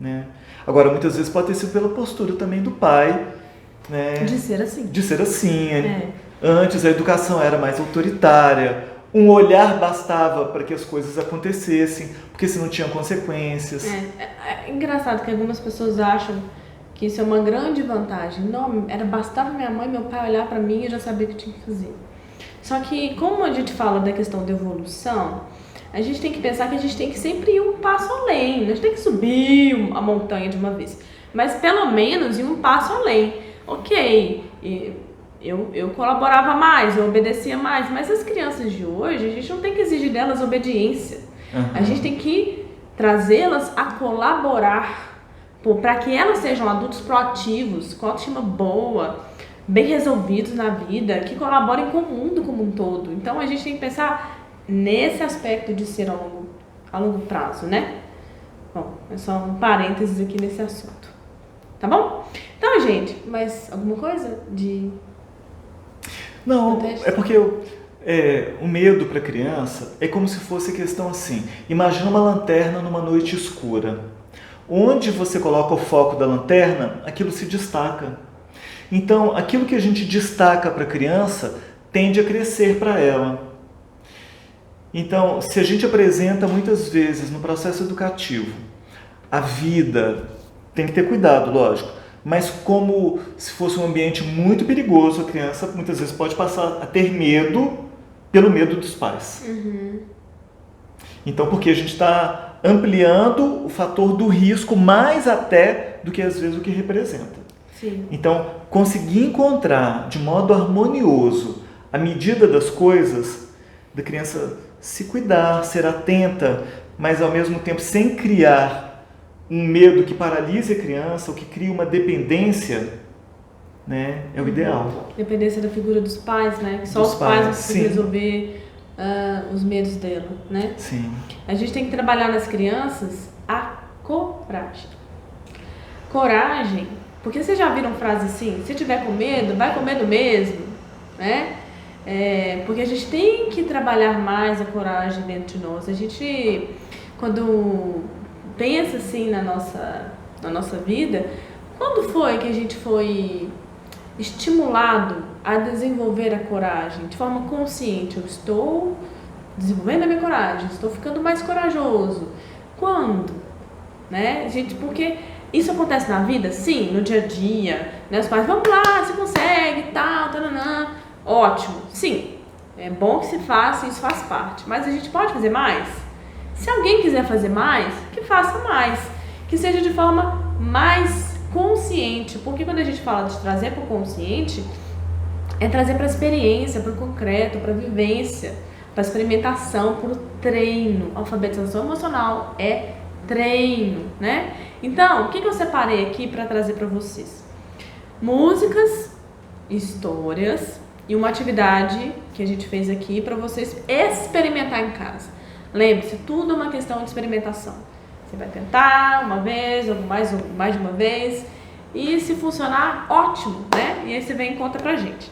né? Agora, muitas vezes pode ter sido pela postura também do pai, né? De ser assim. De ser assim. Antes a educação era mais autoritária, um olhar bastava para que as coisas acontecessem, porque se não tinham consequências. É engraçado que algumas pessoas acham que isso é uma grande vantagem. Não, bastava minha mãe e meu pai olhar para mim e eu já sabia o que tinha que fazer. Só que, como a gente fala da questão da evolução, a gente tem que pensar que a gente tem que sempre ir um passo além. A gente tem que subir a montanha de uma vez, mas pelo menos ir um passo além. Ok, eu colaborava mais, eu obedecia mais, mas as crianças de hoje, a gente não tem que exigir delas obediência. Uhum. A gente tem que trazê-las a colaborar para que elas sejam adultos proativos, com autoestima boa, bem resolvidos na vida, que colaborem com o mundo como um todo. Então a gente tem que pensar nesse aspecto de ser a longo prazo, né? Bom, é só um parênteses aqui nesse assunto. tá bom? Então, gente, mais alguma coisa de... Não, é porque o medo para criança é como se fosse questão assim. Imagina uma lanterna numa noite escura. Onde você coloca o foco da lanterna, aquilo se destaca. Então, aquilo que a gente destaca para a criança tende a crescer para ela. Então, se a gente apresenta muitas vezes no processo educativo a vida, tem que ter cuidado, lógico, mas como se fosse um ambiente muito perigoso, a criança muitas vezes pode passar a ter medo pelo medo dos pais. Então, porque a gente está ampliando o fator do risco mais até do que às vezes o que representa. Sim. Então, conseguir encontrar de modo harmonioso a medida das coisas, da criança se cuidar, ser atenta, mas ao mesmo tempo sem criar um medo que paralise a criança ou que crie uma dependência, né, é o ideal. Dependência da figura dos pais, né? Que só os pais vão conseguir resolver os medos dela, né? Sim. A gente tem que trabalhar nas crianças a coragem. Coragem, porque vocês já viram frase assim, se tiver com medo, vai com medo mesmo, né? Porque a gente tem que trabalhar mais a coragem dentro de nós. A gente, quando pensa assim na nossa vida, quando foi que a gente foi estimulado a desenvolver a coragem de forma consciente? Eu estou desenvolvendo a minha coragem, estou ficando mais corajoso. Quando? Né? Gente, porque isso acontece na vida? Sim, no dia a dia, né? Os pais, vamos lá, você consegue, tal, tananã. Ótimo, sim, é bom que se faça, isso faz parte, mas a gente pode fazer mais? Se alguém quiser fazer mais, que faça mais, que seja de forma mais consciente, porque quando a gente fala de trazer para o consciente, é trazer para a experiência, para o concreto, para a vivência, para a experimentação, para o treino. Alfabetização emocional é treino, né? Então, o que eu separei aqui para trazer para vocês? Músicas, histórias e uma atividade que a gente fez aqui para vocês experimentar em casa. Lembre-se, tudo é uma questão de experimentação. Você vai tentar uma vez, ou mais de uma vez, e se funcionar, ótimo, né? E aí você vem e conta pra gente.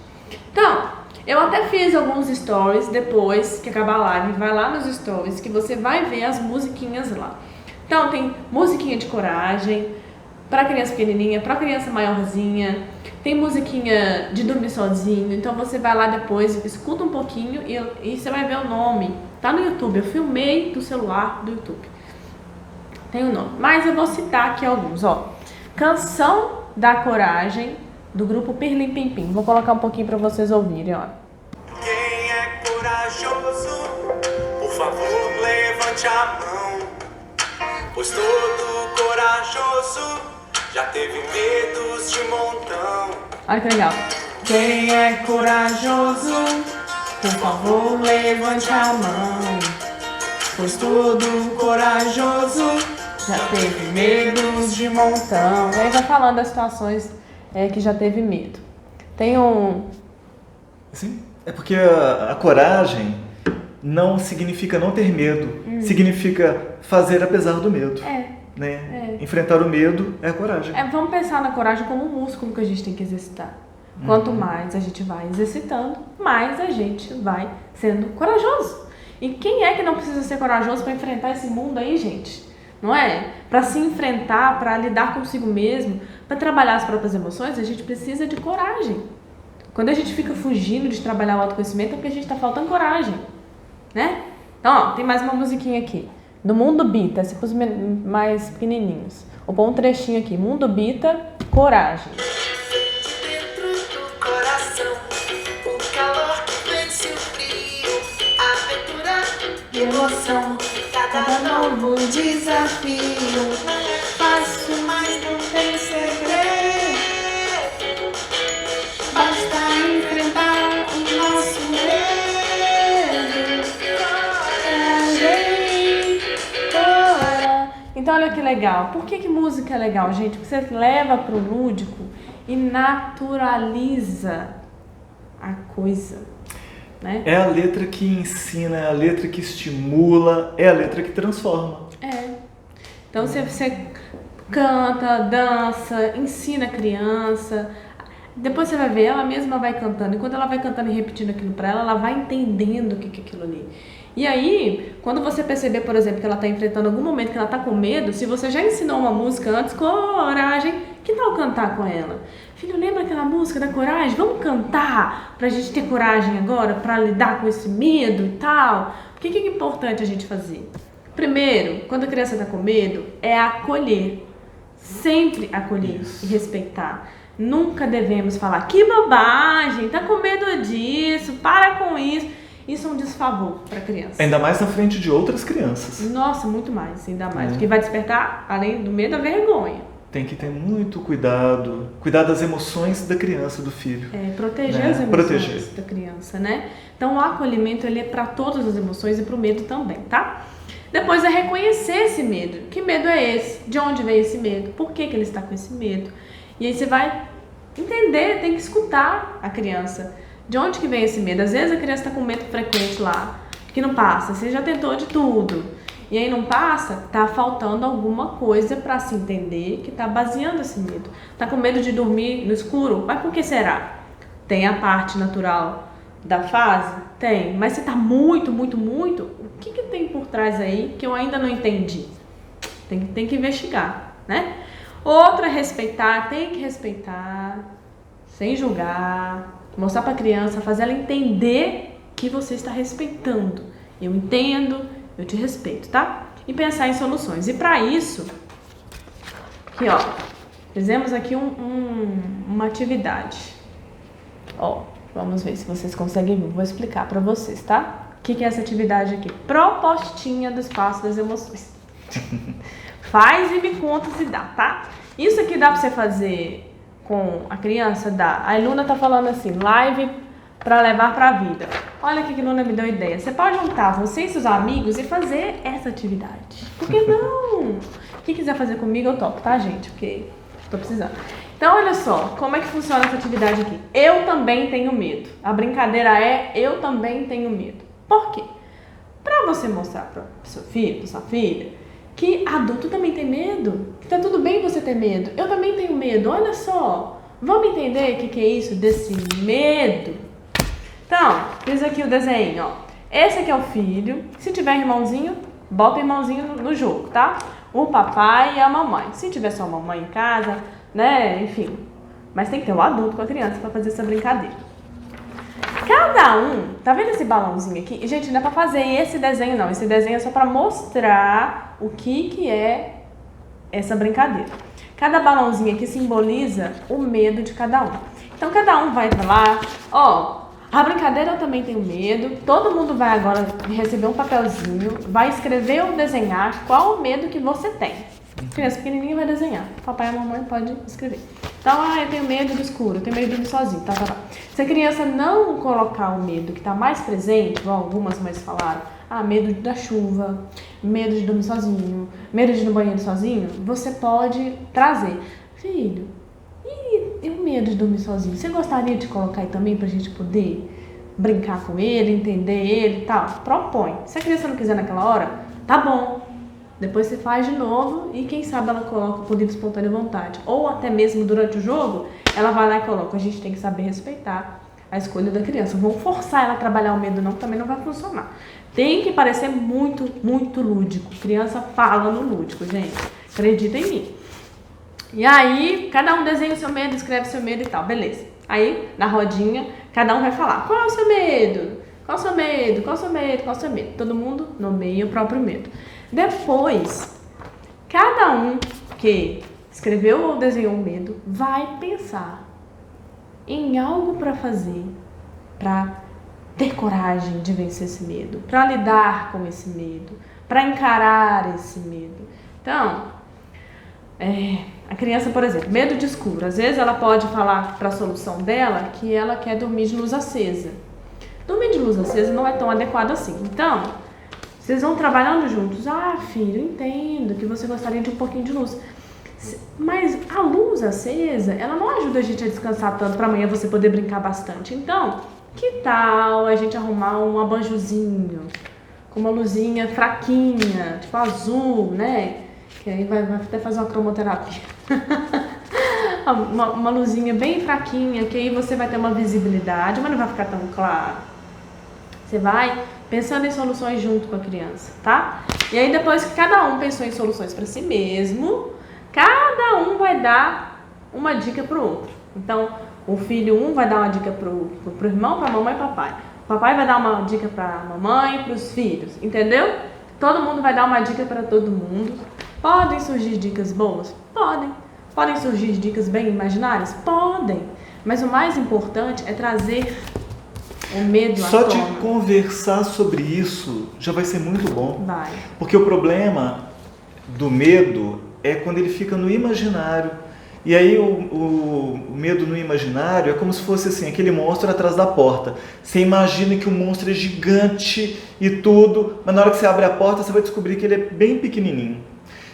Então, eu até fiz alguns stories depois que acabar a live, vai lá nos stories que você vai ver as musiquinhas lá. Então, tem musiquinha de coragem, para criança pequenininha, para criança maiorzinha, tem musiquinha de dormir sozinho, então você vai lá depois, escuta um pouquinho e você vai ver o nome, tá no YouTube, eu filmei do celular do YouTube, tem o nome, mas eu vou citar aqui alguns, ó. Canção da Coragem, do grupo Pirlim Pim Pim, vou colocar um pouquinho para vocês ouvirem, ó. Quem é corajoso, por favor levante a mão, pois todo corajoso já teve medos de montão. Olha que legal. Quem é corajoso, por favor, levante a mão, pois todo corajoso já teve medos de montão. E aí vai falando das situações que já teve medo. Tem um... Sim, é porque a coragem não significa não ter medo, significa fazer apesar do medo. Né? Enfrentar o medo é a coragem. Vamos pensar na coragem como um músculo que a gente tem que exercitar. Quanto mais a gente vai exercitando, mais a gente vai sendo corajoso. E quem é que não precisa ser corajoso para enfrentar esse mundo aí, gente? Não é? Para se enfrentar, para lidar consigo mesmo, para trabalhar as próprias emoções, a gente precisa de coragem. Quando a gente fica fugindo de trabalhar o autoconhecimento é porque a gente está faltando coragem, né? Então, ó, tem mais uma musiquinha aqui. Do Mundo Bita, essa para os mais pequenininhos. Vou pôr um trechinho aqui. Mundo Bita, Coragem. Dentro do coração, o calor que vence o frio, aventura e emoção, cada novo desafio. Fácil, mas não tem segredo, basta enfrentar o nosso medo. Então olha que legal. Por que música é legal, gente? Porque você leva para o lúdico e naturaliza a coisa, né? É a letra que ensina, é a letra que estimula, é a letra que transforma. Então você canta, dança, ensina a criança. Depois você vai ver, ela mesma vai cantando. E quando ela vai cantando e repetindo aquilo pra ela, ela vai entendendo o que é aquilo ali. E aí, quando você perceber, por exemplo, que ela está enfrentando algum momento que ela está com medo, se você já ensinou uma música antes, coragem, que tal cantar com ela? Filho, lembra aquela música da coragem? Vamos cantar pra gente ter coragem agora, pra lidar com esse medo e tal? O que é importante a gente fazer? Primeiro, quando a criança está com medo, é acolher. Sempre acolher e respeitar. Nunca devemos falar, que bobagem, tá com medo disso, para com isso. Isso é um desfavor para a criança. Ainda mais na frente de outras crianças. Nossa, muito mais, ainda mais. Porque vai despertar, além do medo, a vergonha. Tem que ter muito cuidado. Cuidar das emoções da criança, do filho. Proteger as emoções da criança, né? Então, o acolhimento, ele é para todas as emoções e para o medo também, tá? Depois é reconhecer esse medo. Que medo é esse? De onde veio esse medo? Por que ele está com esse medo? E aí você vai entender, tem que escutar a criança. De onde que vem esse medo? Às vezes a criança está com medo frequente lá, que não passa. Você já tentou de tudo. E aí não passa, tá faltando alguma coisa para se entender que tá baseando esse medo. Tá com medo de dormir no escuro? Mas por que será? Tem a parte natural da fase? Tem. Mas se tá muito, o que tem por trás aí que eu ainda não entendi? Tem que investigar, né? Outra é respeitar, tem que respeitar, sem julgar. Mostrar para a criança, fazer ela entender que você está respeitando. Eu entendo, eu te respeito, tá? E pensar em soluções. E para isso, aqui ó, fizemos aqui uma atividade. Ó, vamos ver se vocês conseguem ver. Vou explicar para vocês, tá? O que é essa atividade aqui? Propostinha do espaço das emoções. Faz e me conta se dá, tá? Isso aqui dá para você fazer com a criança, dá. A Luna tá falando assim, live para levar para a vida. Olha aqui que a Luna me deu ideia. Você pode juntar você e seus amigos e fazer essa atividade. Por que não? Quem quiser fazer comigo, eu topo, tá, gente? Porque tô precisando. Então, olha só, como é que funciona essa atividade aqui. Eu também tenho medo. A brincadeira é, eu também tenho medo. Por quê? Para você mostrar para seu filho, para sua filha, que adulto também tem medo, que tá tudo bem você ter medo. Eu também tenho medo, olha só. Vamos entender o que é isso desse medo? Então, fiz aqui o desenho, ó. Esse aqui é o filho. Se tiver irmãozinho, bota o irmãozinho no jogo, tá? O papai e a mamãe. Se tiver só a mamãe em casa, né, enfim. Mas tem que ter um adulto com a criança para fazer essa brincadeira. Cada um, tá vendo esse balãozinho aqui? Gente, não é pra fazer esse desenho não, esse desenho é só pra mostrar o que é essa brincadeira. Cada balãozinho aqui simboliza o medo de cada um. Então cada um vai lá, ó, a brincadeira eu também tenho medo, todo mundo vai agora receber um papelzinho, vai escrever ou desenhar qual o medo que você tem. Criança pequenininha vai desenhar, papai e a mamãe podem escrever. Então, eu tenho medo do escuro, eu tenho medo de dormir sozinho, tá. Se a criança não colocar o medo que está mais presente, igual algumas mães falaram, medo da chuva, medo de dormir sozinho, medo de ir no banheiro sozinho, você pode trazer. Filho, e o medo de dormir sozinho? Você gostaria de colocar aí também pra gente poder brincar com ele, entender ele e tal? Propõe. Se a criança não quiser naquela hora, tá bom. Depois você faz de novo e quem sabe ela coloca por livre espontânea vontade. Ou até mesmo durante o jogo, ela vai lá e coloca. A gente tem que saber respeitar a escolha da criança. Vamos forçar ela a trabalhar o medo não, que também não vai funcionar. Tem que parecer muito lúdico. Criança fala no lúdico, gente. Acredita em mim. E aí, cada um desenha o seu medo, escreve o seu medo e tal. Beleza. Aí, na rodinha, cada um vai falar. Qual é o seu medo? Qual é o seu medo? Qual é o seu medo? Qual é o seu medo? Todo mundo nomeia o próprio medo. Depois, cada um que escreveu ou desenhou um medo vai pensar em algo para fazer, para ter coragem de vencer esse medo, para lidar com esse medo, para encarar esse medo. Então, a criança, por exemplo, medo de escuro. Às vezes ela pode falar para a solução dela que ela quer dormir de luz acesa. Dormir de luz acesa não é tão adequado assim. Então, vocês vão trabalhando juntos. Filho, eu entendo que você gostaria de um pouquinho de luz. Mas a luz acesa, ela não ajuda a gente a descansar tanto para amanhã você poder brincar bastante. Então, que tal a gente arrumar um abanjuzinho com uma luzinha fraquinha, tipo azul, né? Que aí vai até fazer uma cromoterapia. uma luzinha bem fraquinha, que aí você vai ter uma visibilidade, mas não vai ficar tão claro. Você vai pensando em soluções junto com a criança, tá? E aí depois que cada um pensou em soluções para si mesmo, cada um vai dar uma dica pro outro. Então, o filho vai dar uma dica pro irmão, pra mamãe e papai. O papai vai dar uma dica pra mamãe e pros filhos, entendeu? Todo mundo vai dar uma dica para todo mundo. Podem surgir dicas boas? Podem. Podem surgir dicas bem imaginárias? Podem. Mas o mais importante é trazer o medo à Só tona. de conversar sobre isso já vai ser muito bom. Vai. Porque o problema do medo é quando ele fica no imaginário. E aí o medo no imaginário é como se fosse assim, aquele monstro atrás da porta. Você imagina que o monstro é gigante e tudo, mas na hora que você abre a porta você vai descobrir que ele é bem pequenininho.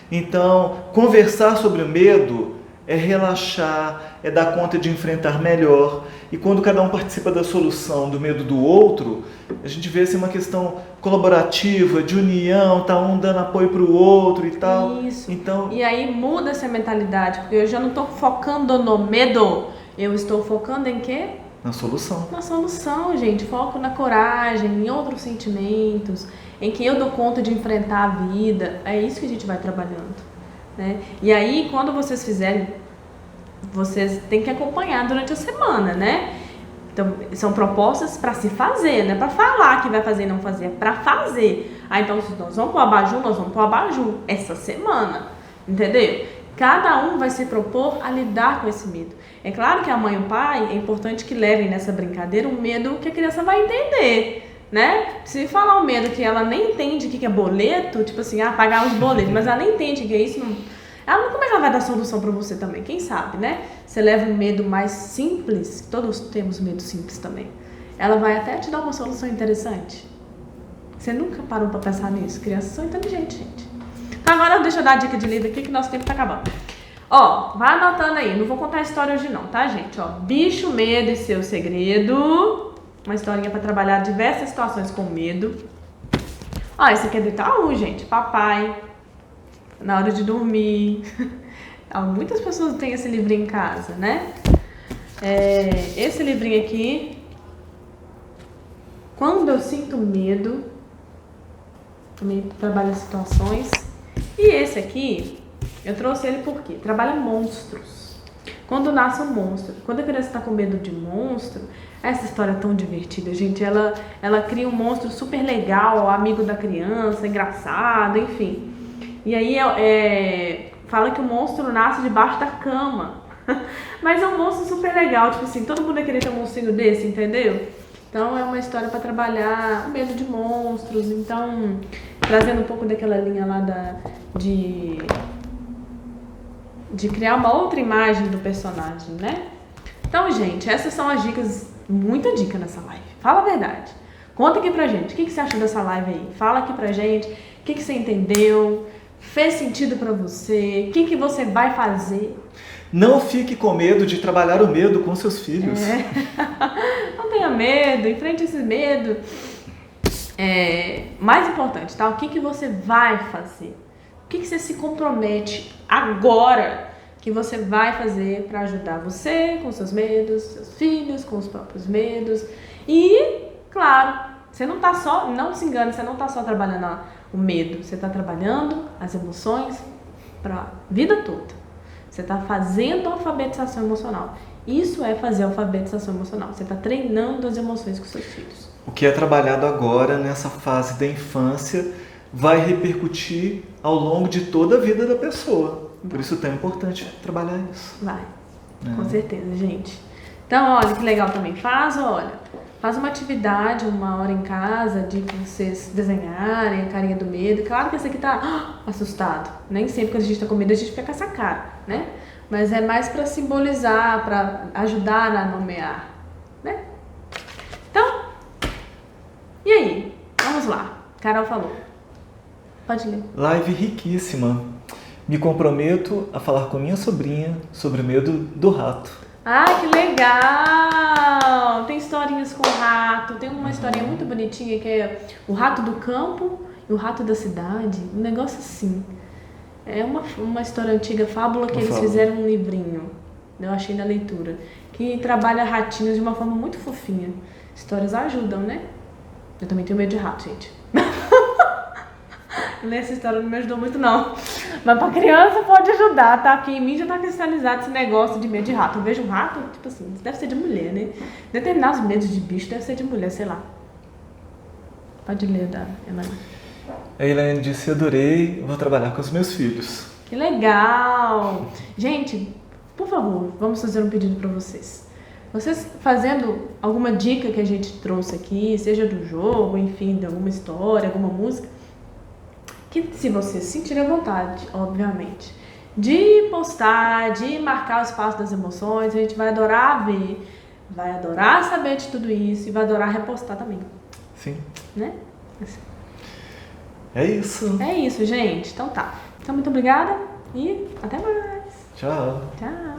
Então, conversar sobre o medo é relaxar, é dar conta de enfrentar melhor. E quando cada um participa da solução do medo do outro, a gente vê assim uma questão colaborativa, de união, tá um dando apoio para o outro e tal. Isso. Então, E aí muda essa mentalidade, porque eu já não estou focando no medo, eu estou focando em quê? na solução. Na solução, gente. Foco na coragem, em outros sentimentos, em que eu dou conta de enfrentar a vida. É isso que a gente vai trabalhando, né? E aí, quando vocês fizerem, vocês têm que acompanhar durante a semana, né? Então, são propostas para se fazer, não é para falar que vai fazer e não fazer, é para fazer. Ah, então, se nós vamos pro abajur, nós vamos pro abajur essa semana, entendeu? Cada um vai se propor a lidar com esse medo. É claro que a mãe e o pai, é importante que levem nessa brincadeira um medo que a criança vai entender, né? Se falar um medo que ela nem entende o que é boleto, tipo assim, pagar os boletos, mas ela nem entende o que é isso, como é que ela vai dar solução pra você também? Quem sabe, né? Você leva um medo mais simples, todos temos medo simples também. Ela vai até te dar uma solução interessante. Você nunca parou pra pensar nisso? Crianças são inteligentes, gente. Então agora deixa eu dar a dica de livro aqui que nosso tempo tá acabando. Ó, vai anotando aí, não vou contar a história hoje não, tá, gente? Ó, Bicho, Medo e Seu Segredo. Uma historinha pra trabalhar diversas situações com medo. Ó, esse aqui é do Itaú, gente. Papai, na hora de dormir. Muitas pessoas têm esse livrinho em casa, né? Esse livrinho aqui, Quando Eu Sinto Medo, também trabalha situações. E esse aqui, eu trouxe ele porque trabalha monstros. Quando nasce um monstro, quando a criança está com medo de monstro, essa história é tão divertida, gente. Ela cria um monstro super legal, amigo da criança, engraçado, enfim. E aí fala que o monstro nasce debaixo da cama. Mas é um monstro super legal, tipo assim, todo mundo ia querer ter um monstrinho desse, entendeu? Então é uma história para trabalhar o medo de monstros. Então, trazendo um pouco daquela linha lá de criar uma outra imagem do personagem, né? Então, gente, essas são as dicas, muita dica nessa live. Fala a verdade. Conta aqui pra gente, o que você achou dessa live aí? Fala aqui pra gente, o que você entendeu? Fez sentido pra você? O que você vai fazer? Não fique com medo de trabalhar o medo com seus filhos. Não tenha medo, enfrente esse medo. Mais importante, tá? O que você vai fazer? O que você se compromete agora que você vai fazer para ajudar você com seus medos, seus filhos com os próprios medos? E, claro, você não tá só, não se engane, você não tá só trabalhando o medo, você tá trabalhando as emoções para a vida toda. Você está fazendo alfabetização emocional. Isso é fazer alfabetização emocional. Você está treinando as emoções com seus filhos. O que é trabalhado agora, nessa fase da infância, vai repercutir ao longo de toda a vida da pessoa. Por isso é tão importante trabalhar isso. Vai, com certeza, gente. Então, olha que legal também. Faz uma atividade, uma hora em casa, de vocês desenharem a carinha do medo. Claro que esse aqui tá assustado. Nem sempre quando a gente tá com medo a gente fica com essa cara, né? Mas é mais para simbolizar, para ajudar a nomear, né? Então, e aí? Vamos lá. Carol falou. Pode ler. Live riquíssima. Me comprometo a falar com minha sobrinha sobre o medo do rato. Ah, que legal! Tem historinhas com rato. Tem uma historinha muito bonitinha que é o rato do campo e o rato da cidade. Um negócio assim. É uma história antiga, fábula, que Uma eles fábula. fizeram um livrinho. Eu achei na leitura. Que trabalha ratinhos de uma forma muito fofinha. Histórias ajudam, né? Eu também tenho medo de rato, gente. Ler essa história não me ajudou muito, não. Mas pra criança pode ajudar, tá? Porque em mim já tá cristalizado esse negócio de medo de rato. Eu vejo um rato, tipo assim, isso deve ser de mulher, né? Determinados medos de bicho deve ser de mulher, sei lá. Pode ler, da Elaine. A Elaine disse, adorei, vou trabalhar com os meus filhos. Que legal! Gente, por favor, vamos fazer um pedido pra vocês. Vocês fazendo alguma dica que a gente trouxe aqui, seja do jogo, enfim, de alguma história, alguma música, que se vocês sentirem à vontade, obviamente, de postar, de marcar o espaço das emoções, a gente vai adorar ver, vai adorar saber de tudo isso e vai adorar repostar também, Sim. né? Assim. É isso. É isso, gente. Então tá. Então muito obrigada e até mais. Tchau. Tchau.